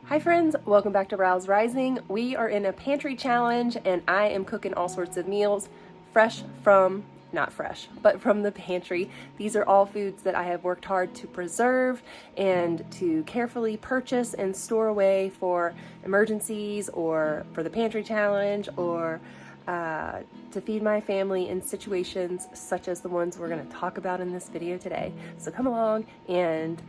Hi friends, welcome back to Rouse Rising. We are in a pantry challenge and I am cooking all sorts of meals fresh from, not fresh, but from the pantry. These are all foods that I have worked hard to preserve and to carefully purchase and store away for emergencies or for the pantry challenge or to feed my family in situations such as the ones we're going to talk about in this video today. So come along and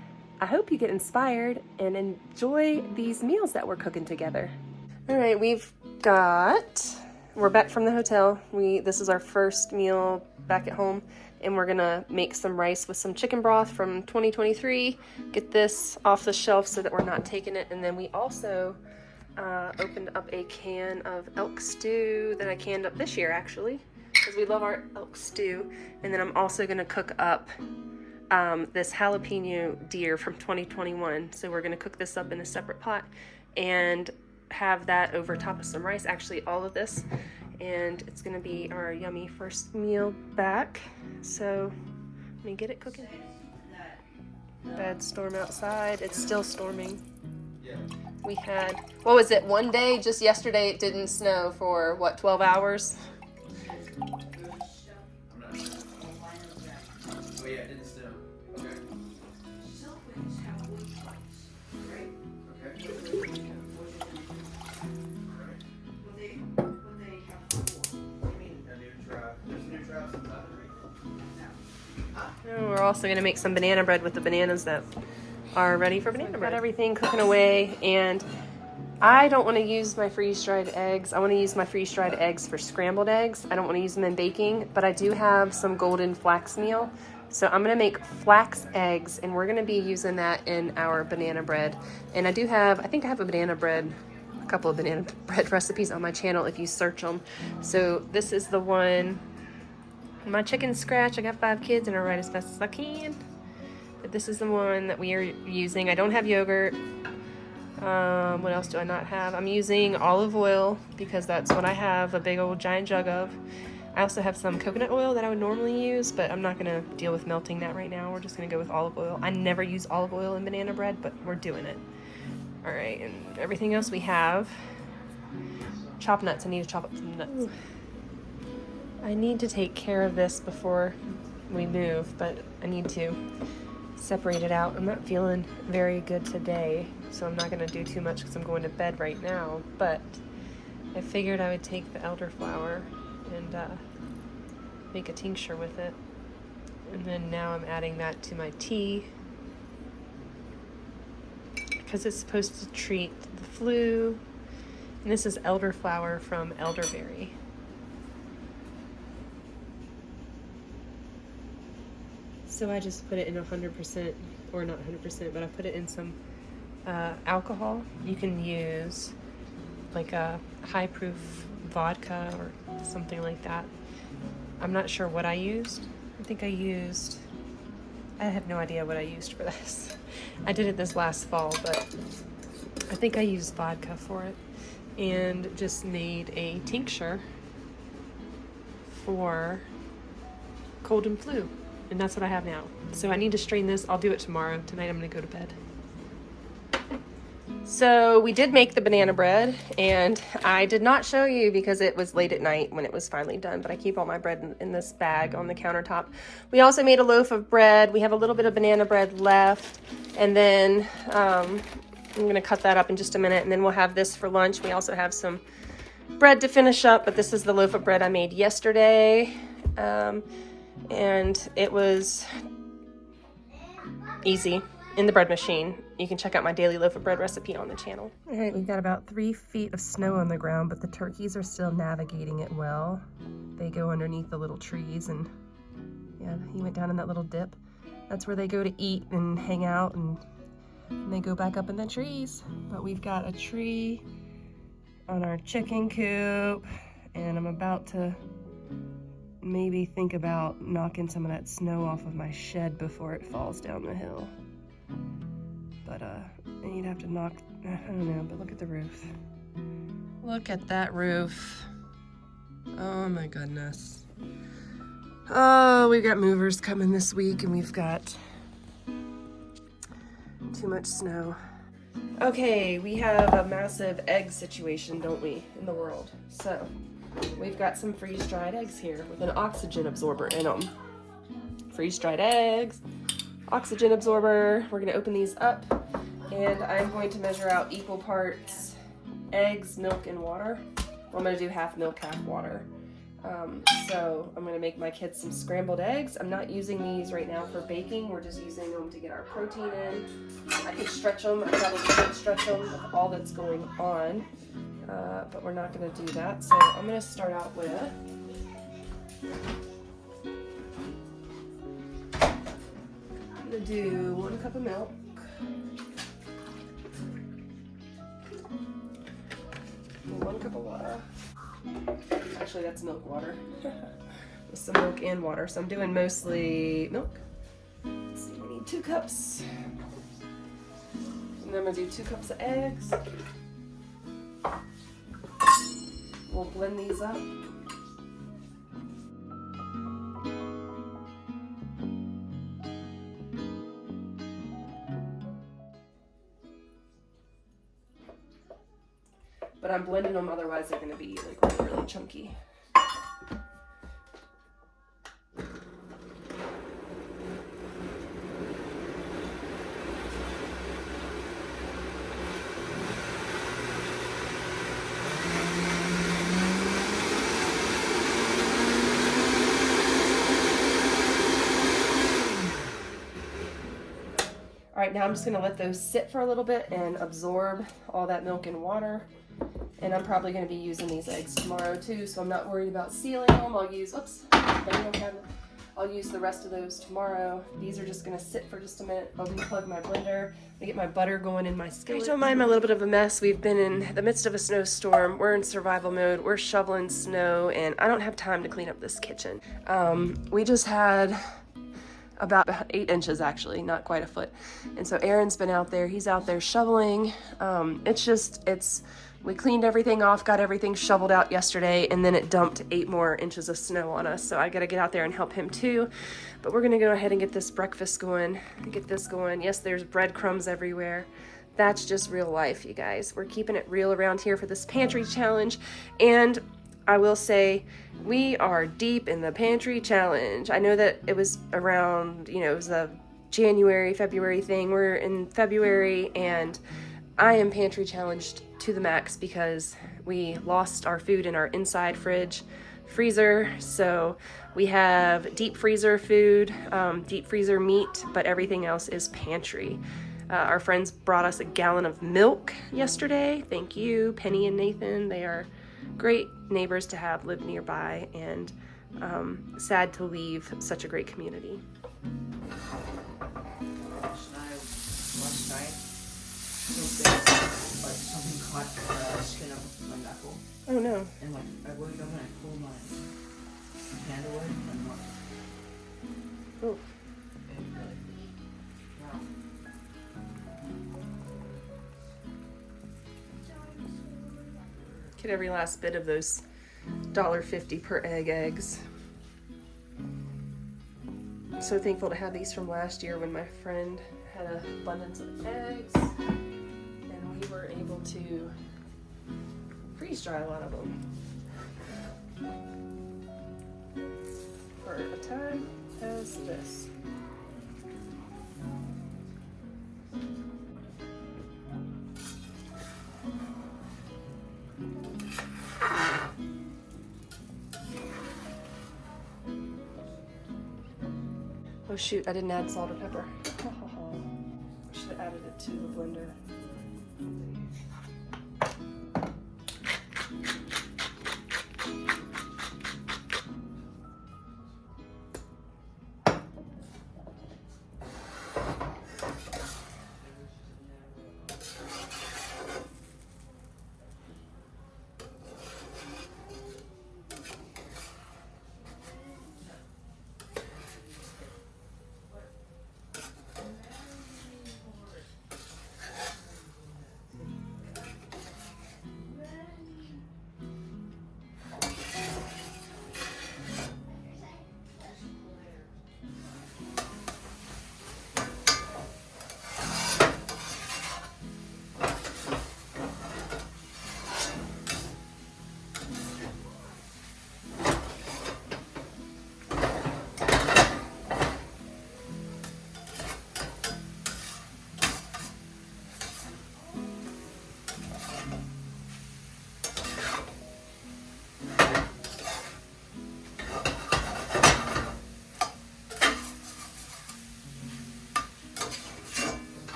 I hope you get inspired and enjoy these meals that we're cooking together. All right, we're back from the hotel. This is our first meal back at home, and we're gonna make some rice with some chicken broth from 2023. Get this off the shelf so that we're not taking it. And then we also opened up a can of elk stew that I canned up this year, actually, because we love our elk stew. And then I'm also gonna cook up this jalapeno deer from 2021. So we're going to cook this up in a separate pot and have that over top of some rice, actually all of this, and it's going to be our yummy first meal back. So let me get it cooking. Bad storm outside. It's still storming. We had, what was it, one day, just yesterday it didn't snow for what, 12 hours? We're also going to make some banana bread with the bananas that are ready for banana bread. Got everything cooking away, and I don't want to use my freeze-dried eggs. I want to use my freeze-dried eggs for scrambled eggs. I don't want to use them in baking, but I do have some golden flax meal. So I'm going to make flax eggs, and we're going to be using that in our banana bread. And I think I have a couple of banana bread recipes on my channel if you search them. So this is the one. My chicken scratch. I got 5 kids and I write as fast as I can. But this is the one that we are using. I don't have yogurt. What else do I not have? I'm using olive oil because that's what I have, a big old giant jug of. I also have some coconut oil that I would normally use, but I'm not going to deal with melting that right now. We're just going to go with olive oil. I never use olive oil in banana bread, but we're doing it. All right, and everything else we have. Chopped nuts. I need to chop up some nuts. Ooh. I need to take care of this before we move, but I need to separate it out. I'm not feeling very good today, so I'm not going to do too much because I'm going to bed right now, but I figured I would take the elderflower and make a tincture with it. And then now I'm adding that to my tea because it's supposed to treat the flu. And this is elderflower from elderberry. So I just put it in 100%, or not 100%, but I put it in some alcohol. You can use like a high-proof vodka or something like that. I'm not sure what I used. I have no idea what I used for this. I did it this last fall, but I think I used vodka for it and just made a tincture for cold and flu. And that's what I have now. So I need to strain this. I'll do it tomorrow. Tonight I'm going to go to bed. So we did make the banana bread, and I did not show you because it was late at night when it was finally done, but I keep all my bread in this bag on the countertop. We also made a loaf of bread. We have a little bit of banana bread left, and then I'm going to cut that up in just a minute, and then we'll have this for lunch. We also have some bread to finish up, but this is the loaf of bread I made yesterday. And it was easy in the bread machine. You can check out my daily loaf of bread recipe on the channel. All right, we've got about 3 feet of snow on the ground, but the turkeys are still navigating it well. They go underneath the little trees, and yeah, he went down in that little dip. That's where they go to eat and hang out, and they go back up in the trees. But we've got a tree on our chicken coop, and I'm about to maybe think about knocking some of that snow off of my shed before it falls down the hill. But you'd have to knock, I don't know, but look at the roof. Look at that roof. Oh my goodness. Oh, we've got movers coming this week, and we've got too much snow. Okay, we have a massive egg situation, don't we, in the world? So, we've got some freeze-dried eggs here with an oxygen absorber in them. Freeze-dried eggs, oxygen absorber. We're gonna open these up, and I'm going to measure out equal parts eggs, milk, and water. Well, I'm gonna do half milk, half water. So I'm gonna make my kids some scrambled eggs. I'm not using these right now for baking. We're just using them to get our protein in. I could stretch them. I probably could stretch them with all that's going on, but we're not gonna do that. So I'm gonna start out with I'm gonna do 1 cup of milk. And 1 cup of water. Actually, that's milk water. With some milk and water. So I'm doing mostly milk. Let's see, we need 2 cups. And then I'm gonna do 2 cups of eggs. We'll blend these up. But I'm blending them, otherwise they're gonna be like really chunky. All right, now I'm just gonna let those sit for a little bit and absorb all that milk and water. And I'm probably gonna be using these eggs tomorrow too, so I'm not worried about sealing them. I'll use, I'll use the rest of those tomorrow. These are just gonna sit for just a minute. I'll unplug my blender. I get my butter going in my skillet. Don't mind my little bit of a mess. We've been in the midst of a snowstorm. We're in survival mode. We're shoveling snow, and I don't have time to clean up this kitchen. We just had about 8 inches, actually, not quite a foot. And so Aaron's been out there. He's out there shoveling. We cleaned everything off, got everything shoveled out yesterday, and then it dumped 8 more inches of snow on us. So I gotta get out there and help him too. But we're gonna go ahead and get this breakfast going, get this going. Yes, there's breadcrumbs everywhere. That's just real life, you guys. We're keeping it real around here for this pantry challenge. And I will say, we are deep in the pantry challenge. I know that it was around, it was a January, February thing. We're in February, and I am pantry challenged to the max because we lost our food in our inside freezer. So we have deep freezer food, deep freezer meat, but everything else is pantry. Our friends brought us a gallon of milk yesterday. Thank you, Penny and Nathan. They are great neighbors to have, live nearby, and sad to leave such a great community. Something caught the skin of my knuckle. Oh no. And I woke up and I pulled my hand away and what? Oh. Wow. Get every last bit of those $1.50 per eggs. I'm so thankful to have these from last year when my friend had an abundance of eggs. We were able to freeze dry a lot of them for a time as this. Oh shoot, I didn't add salt or pepper. I should have added it to the blender.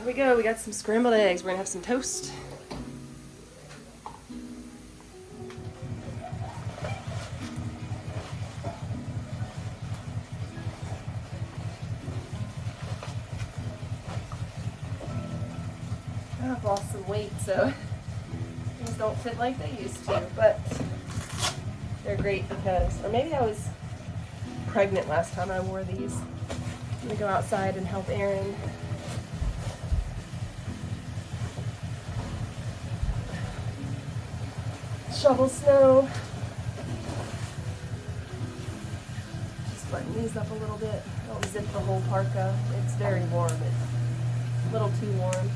Here we go. We got some scrambled eggs. We're gonna have some toast. I've lost some weight, so things don't fit like they used to, but they're great because, or maybe I was pregnant last time I wore these. I'm gonna go outside and help Aaron. Shovel snow. Just button these up a little bit. Don't zip the whole parka. It's very warm. It's a little too warm.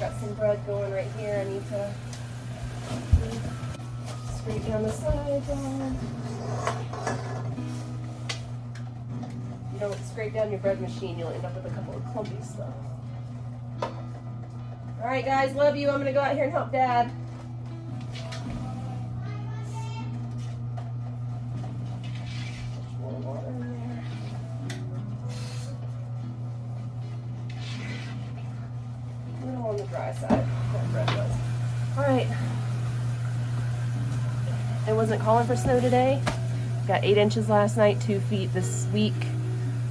Got some bread going right here. I need to scrape down the side. You don't scrape down your bread machine, you'll end up with a couple of clumpy stuff. All right, guys, love you. I'm gonna go out here and help Dad. More water in there. A little on the dry side. That bread was. All right. It wasn't calling for snow today. Got 8 inches last night, 2 feet this week,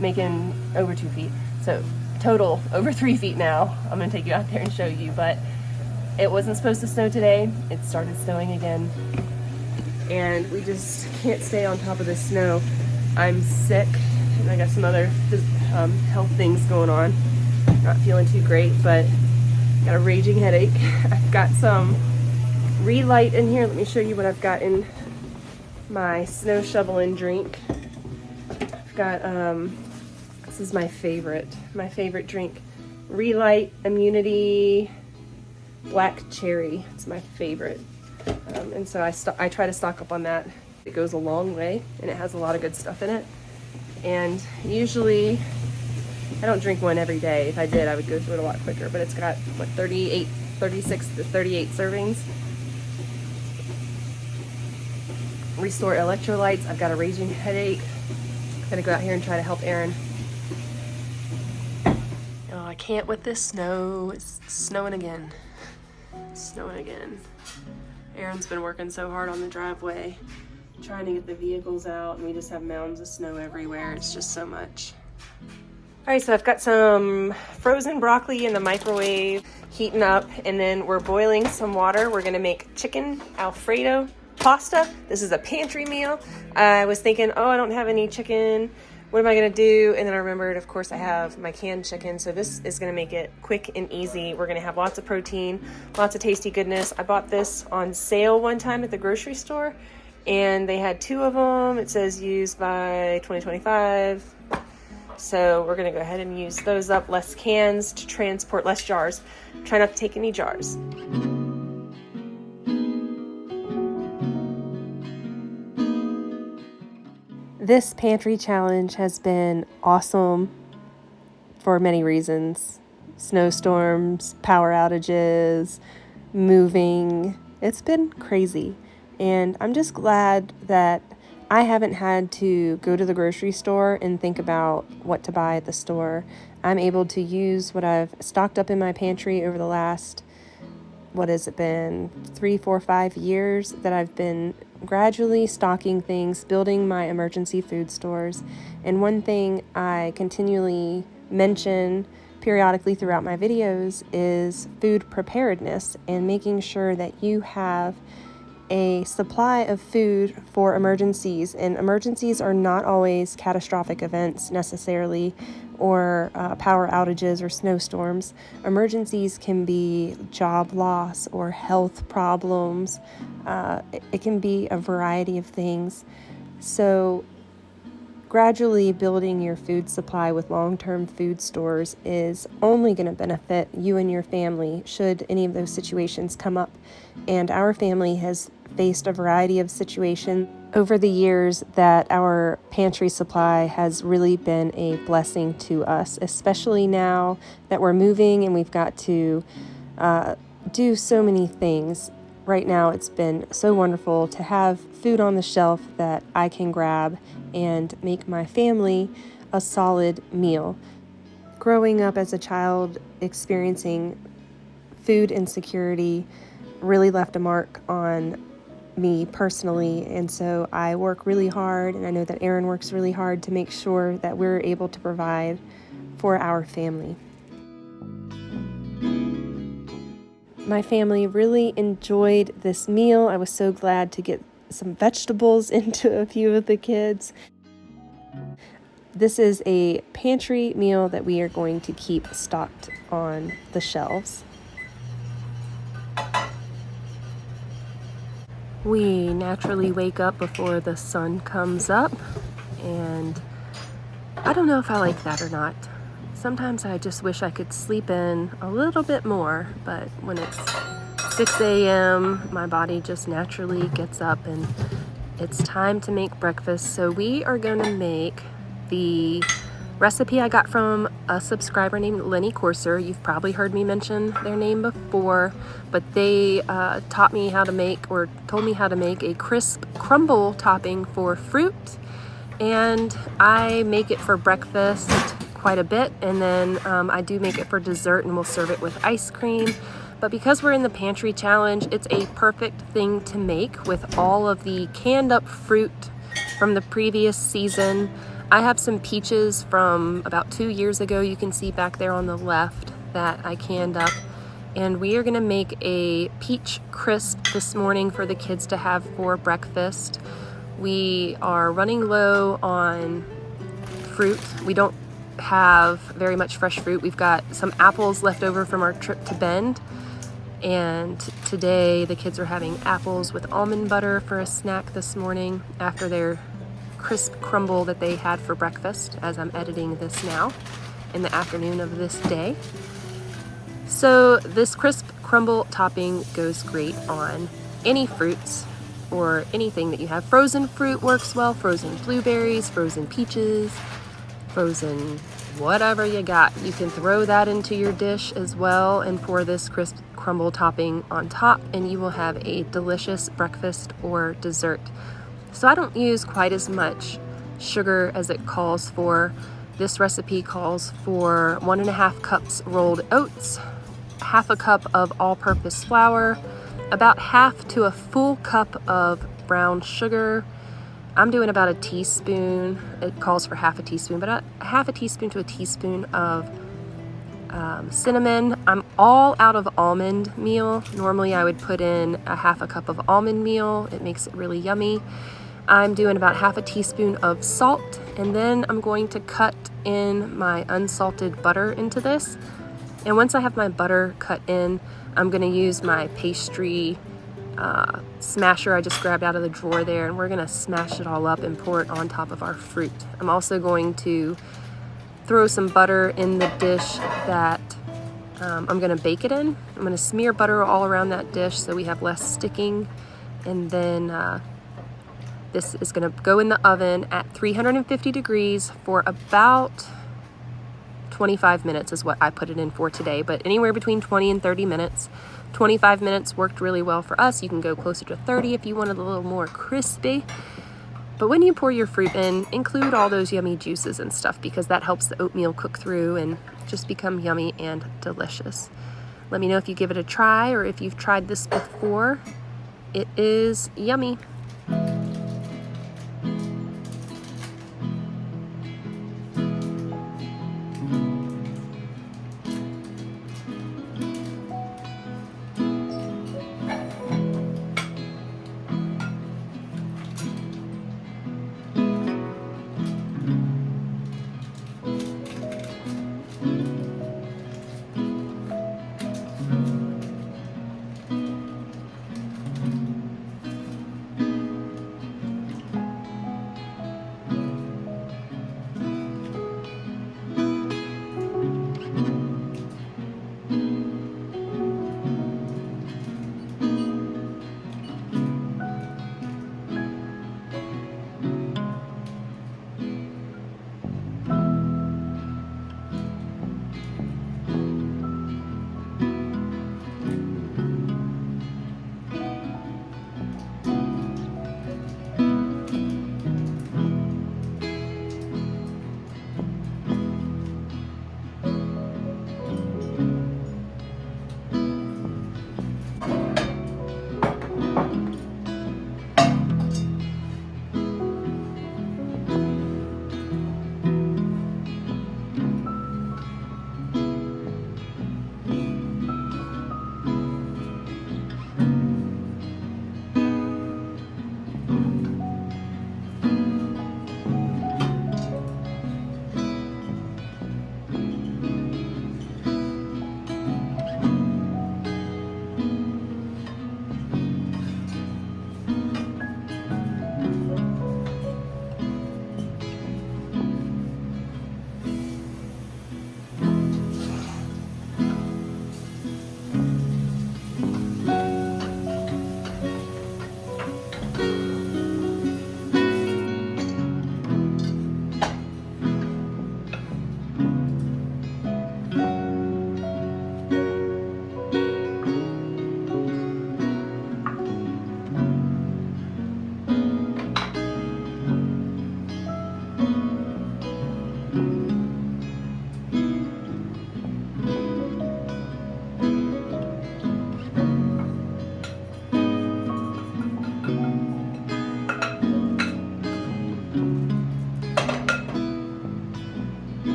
making over 2 feet. So total over 3 feet now. I'm gonna take you out there and show you, but it wasn't supposed to snow today. It started snowing again. And we just can't stay on top of this snow. I'm sick, and I got some other health things going on. Not feeling too great, but got a raging headache. I've got some relight in here. Let me show you what I've got in my snow shoveling drink. I've got, this is my favorite drink. Relight Immunity Black Cherry. It's my favorite. And so I try to stock up on that. It goes a long way, and it has a lot of good stuff in it. And usually, I don't drink one every day. If I did, I would go through it a lot quicker. But it's got, what, 36 to 38 servings. Restore electrolytes. I've got a raging headache. I'm gonna go out here and try to help Aaron. Oh, I can't with this snow. It's snowing again. It's snowing again. Aaron's been working so hard on the driveway, trying to get the vehicles out, and we just have mounds of snow everywhere. It's just so much. All right, so I've got some frozen broccoli in the microwave, heating up, and then we're boiling some water. We're gonna make chicken alfredo pasta. This is a pantry meal. I was thinking, oh, I don't have any chicken. What am I gonna do? And then I remembered, of course, I have my canned chicken. So this is gonna make it quick and easy. We're gonna have lots of protein, lots of tasty goodness. I bought this on sale one time at the grocery store, and they had 2 of them. It says use by 2025. So we're gonna go ahead and use those up. Less cans to transport, less jars. Try not to take any jars. This pantry challenge has been awesome for many reasons. Snowstorms, power outages, moving. It's been crazy. And I'm just glad that I haven't had to go to the grocery store and think about what to buy at the store. I'm able to use what I've stocked up in my pantry over the last, what has it been, 3, 4, 5 years that I've been gradually stocking things, building my emergency food stores. And one thing I continually mention periodically throughout my videos is food preparedness and making sure that you have a supply of food for emergencies. And emergencies are not always catastrophic events necessarily, or power outages or snowstorms. Emergencies can be job loss or health problems. It can be a variety of things. So gradually building your food supply with long-term food stores is only going to benefit you and your family should any of those situations come up. And our family has faced a variety of situations over the years that our pantry supply has really been a blessing to us, especially now that we're moving and we've got to do so many things. Right now, it's been so wonderful to have food on the shelf that I can grab and make my family a solid meal. growing up as a child experiencing food insecurity really left a mark on me personally, and so I work really hard, and I know that Aaron works really hard to make sure that we're able to provide for our family. My family really enjoyed this meal. I was so glad to get some vegetables into a few of the kids. This is a pantry meal that we are going to keep stocked on the shelves. We naturally wake up before the sun comes up, and I don't know if I like that or not. Sometimes I just wish I could sleep in a little bit more, but when it's 6 a.m., my body just naturally gets up and it's time to make breakfast. So we are going to make the recipe I got from a subscriber named Lenny Corser. You've probably heard me mention their name before, but they taught me how to make, or told me how to make, a crisp crumble topping for fruit. And I make it for breakfast quite a bit, and then I do make it for dessert, and we'll serve it with ice cream. But because we're in the pantry challenge, it's a perfect thing to make with all of the canned up fruit from the previous season. I have some peaches from about 2 years ago, you can see back there on the left, that I canned up. And we are gonna make a peach crisp this morning for the kids to have for breakfast. We are running low on fruit. We don't have very much fresh fruit. We've got some apples left over from our trip to Bend. And today the kids are having apples with almond butter for a snack this morning after their crisp crumble that they had for breakfast, as I'm editing this now in the afternoon of this day. So this crisp crumble topping goes great on any fruits or anything that you have. Frozen fruit works well, frozen blueberries, frozen peaches, frozen whatever you got. You can throw that into your dish as well and pour this crisp crumble topping on top, and you will have a delicious breakfast or dessert. So I don't use quite as much sugar as it calls for. This recipe calls for 1.5 cups rolled oats, 1/2 cup of all-purpose flour, about 1/2 to a full cup of brown sugar. I'm doing about a teaspoon. It calls for 1/2 teaspoon, but 1/2 teaspoon to a teaspoon of cinnamon. I'm all out of almond meal. Normally I would put in 1/2 cup of almond meal. It makes it really yummy. I'm doing about 1/2 teaspoon of salt, and then I'm going to cut in my unsalted butter into this. And once I have my butter cut in, I'm going to use my pastry smasher I just grabbed out of the drawer there, and we're going to smash it all up and pour it on top of our fruit. I'm also going to throw some butter in the dish that I'm going to bake it in. I'm going to smear butter all around that dish so we have less sticking, and then this is going to go in the oven at 350 degrees for about 25 minutes is what I put it in for today, but anywhere between 20 and 30 minutes. 25 minutes worked really well for us. You can go closer to 30 if you wanted a little more crispy. But when you pour your fruit in, include all those yummy juices and stuff, because that helps the oatmeal cook through and just become yummy and delicious. Let me know if you give it a try or if you've tried this before. It is yummy.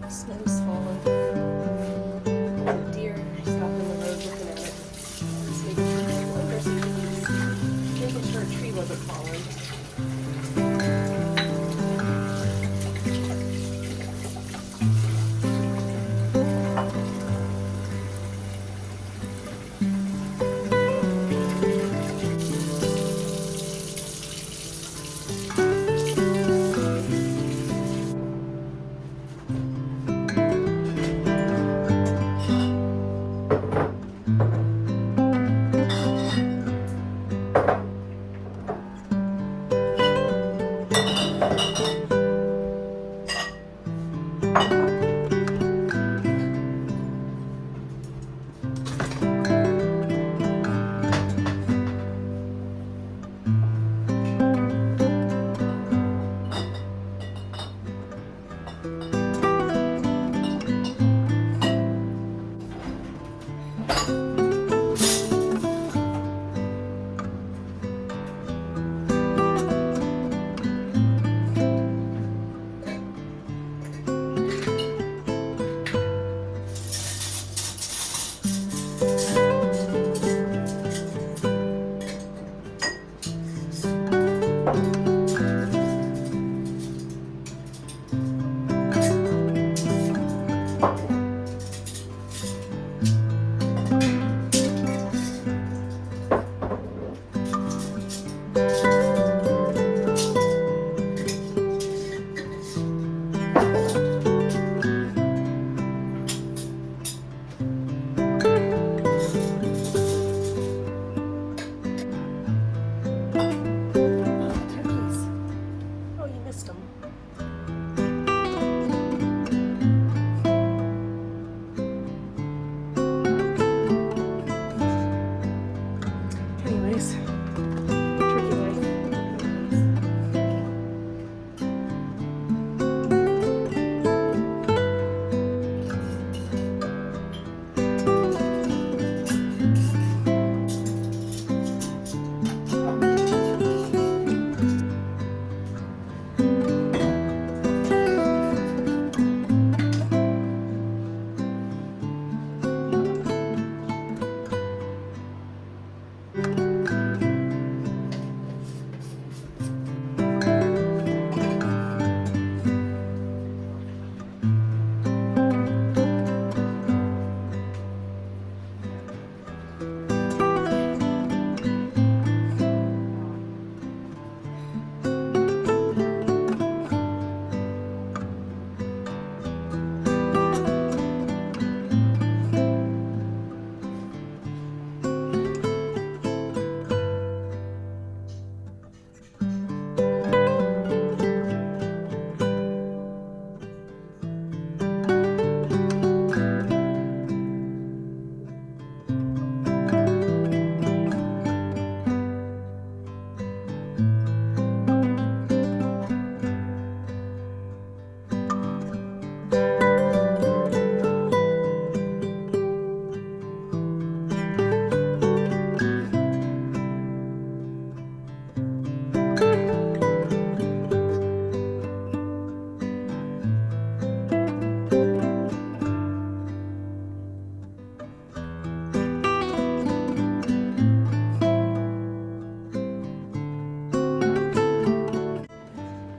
Snow's falling. There's a deer stopped in the road looking at it. Just making sure a tree wasn't falling.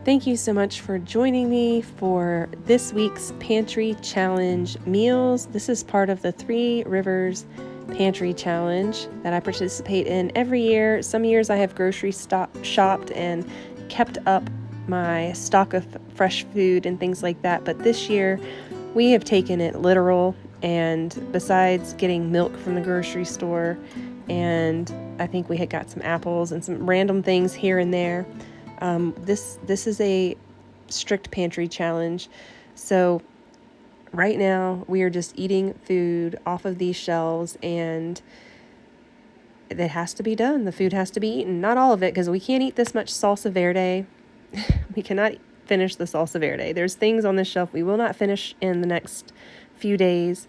Thank you so much for joining me for this week's Pantry Challenge meals. This is part of the 3 Rivers Pantry Challenge that I participate in every year. Some years I have grocery shopped and kept up my stock of fresh food and things like that, but this year we have taken it literal, and besides getting milk from the grocery store, and I think we had got some apples and some random things here and there, this is a strict pantry challenge. So right now we are just eating food off of these shelves, and that has to be done. The food has to be eaten. Not all of it, because we can't eat this much salsa verde we cannot finish the salsa verde. There's things on this shelf we will not finish in the next few days.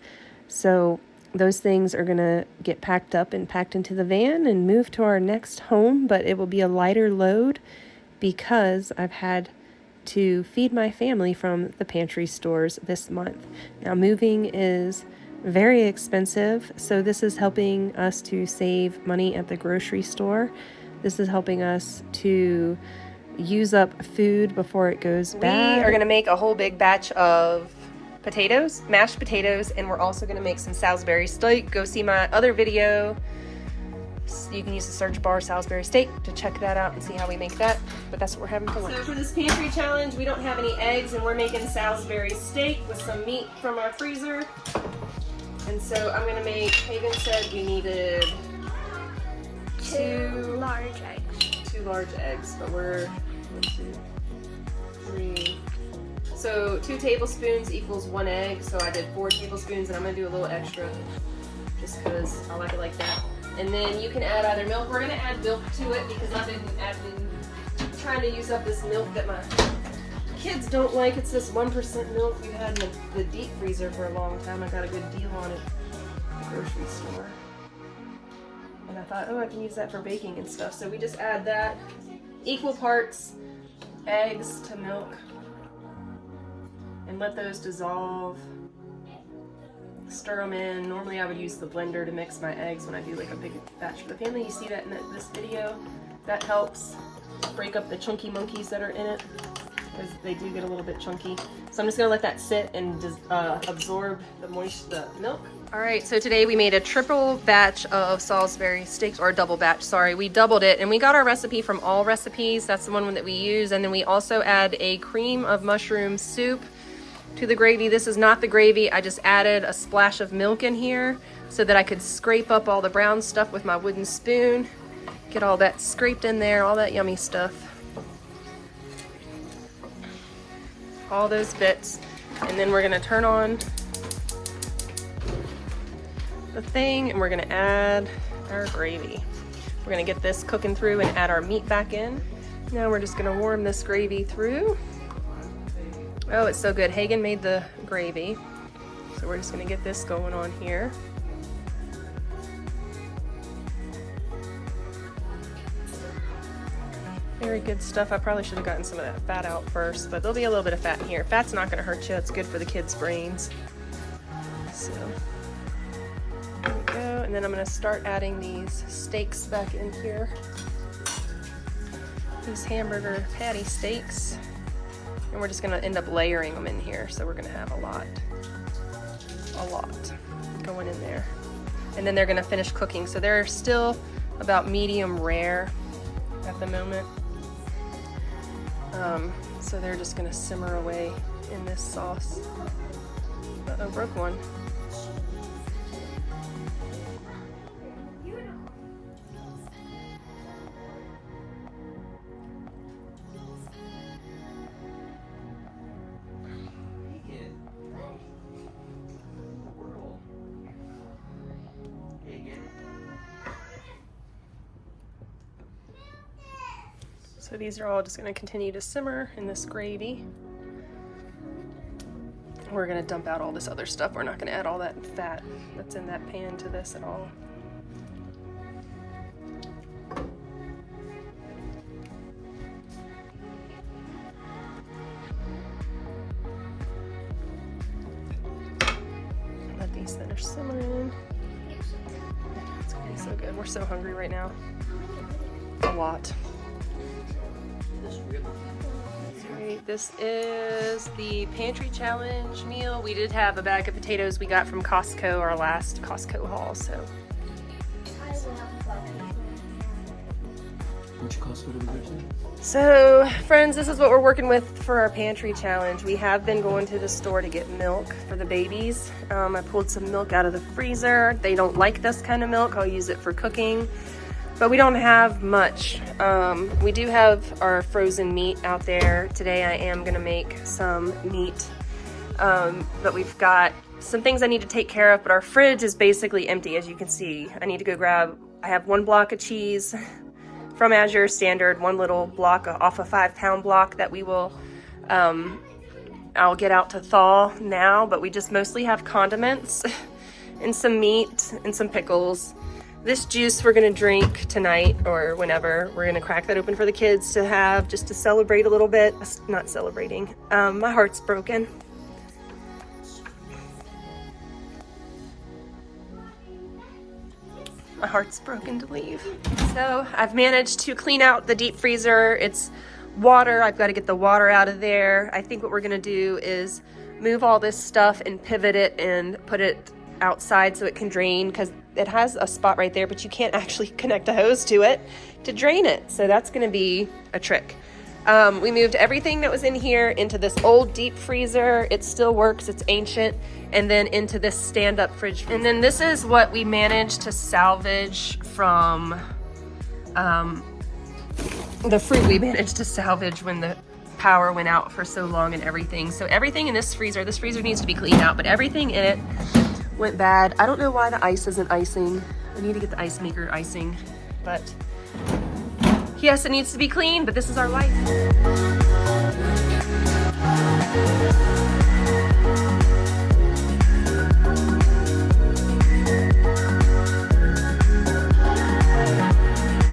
So those things are going to get packed up and packed into the van and move to our next home, but it will be a lighter load because I've had to feed my family from the pantry stores this month. Now, moving is very expensive, so this is helping us to save money at the grocery store. This is helping us to use up food before it goes bad. We are going to make a whole big batch of potatoes, mashed potatoes, and we're also going to make some Salisbury steak. Go see my other video. You can use the search bar Salisbury steak to check that out and see how we make that. But that's what we're having for lunch. So for this pantry challenge, we don't have any eggs, and we're making Salisbury steak with some meat from our freezer. And so I'm going to make, Hagen said we needed two large eggs, but we're 1, 2, 3. So 2 tablespoons equals 1 egg. So I did 4 tablespoons, and I'm gonna do a little extra just because I like it like that. And then you can add either milk. We're gonna add milk to it because I've been trying to use up this milk that my kids don't like. It's this 1% milk we've had in the deep freezer for a long time. I got a good deal on it at the grocery store. And I thought, oh, I can use that for baking and stuff. So we just add that, equal parts eggs to milk, and let those dissolve. Stir them in. Normally I would use the blender to mix my eggs when I do like a big batch for the family. You see that in this video? That helps break up the chunky monkeys that are in it, because they do get a little bit chunky. So I'm just gonna let that sit and absorb the milk. All right, so today we made a triple batch of Salisbury steaks, or a double batch, sorry. We doubled it, and we got our recipe from All Recipes. That's the one that we use. And then we also add a cream of mushroom soup to the gravy. This is not the gravy. I just added a splash of milk in here so that I could scrape up all the brown stuff with my wooden spoon. Get all that scraped in there, all that yummy stuff. All those bits. And then we're gonna turn on the thing, and we're gonna add our gravy. We're gonna get this cooking through and add our meat back in. Now we're just gonna warm this gravy through. Oh, it's so good. Hagen made the gravy. So we're just gonna get this going on here. Very good stuff. I probably should have gotten some of that fat out first, but there'll be a little bit of fat in here. Fat's not gonna hurt you. It's good for the kids' brains. So there we go. And then I'm gonna start adding these steaks back in here. These hamburger patty steaks. And we're just gonna end up layering them in here. So we're gonna have a lot going in there. And then they're gonna finish cooking. So they're still about medium rare at the moment. So they're just gonna simmer away in this sauce. Uh-oh, broke one. So these are all just going to continue to simmer in this gravy. We're going to dump out all this other stuff. We're not going to add all that fat that's in that pan to this at all. Let these finish simmering. It's going to be so good. We're so hungry right now. A lot. This is the pantry challenge meal. We did have a bag of potatoes we got from Costco, our last Costco haul. So, which Costco did we go to? So, friends, this is what we're working with for our pantry challenge. We have been going to the store to get milk for the babies. I pulled some milk out of the freezer. They don't like this kind of milk. I'll use it for cooking. But we don't have much. We do have our frozen meat out there. Today I am gonna make some meat. But we've got some things I need to take care of, but our fridge is basically empty, as you can see. I need to go grab, I have 1 block of cheese from Azure standard, one little block off a 5-pound block that we will, I'll get out to thaw now, but we just mostly have condiments and some meat and some pickles. This juice we're gonna drink tonight or whenever. We're gonna crack that open for the kids to have, just to celebrate a little bit. Not celebrating, my heart's broken. My heart's broken to leave. So I've managed to clean out the deep freezer. It's water, I've gotta get the water out of there. I think what we're gonna do is move all this stuff and pivot it and put it outside so it can drain, because it has a spot right there, but you can't actually connect a hose to it to drain it. So that's gonna be a trick. We moved everything that was in here into this old deep freezer. It still works, it's ancient. And then into this stand-up fridge. And then this is what we managed to salvage from the fruit we managed to salvage when the power went out for so long and everything. So everything in this freezer needs to be cleaned out, but everything in it went bad. I don't know why the ice isn't icing. I need to get the ice maker icing, but yes, it needs to be clean, but this is our life.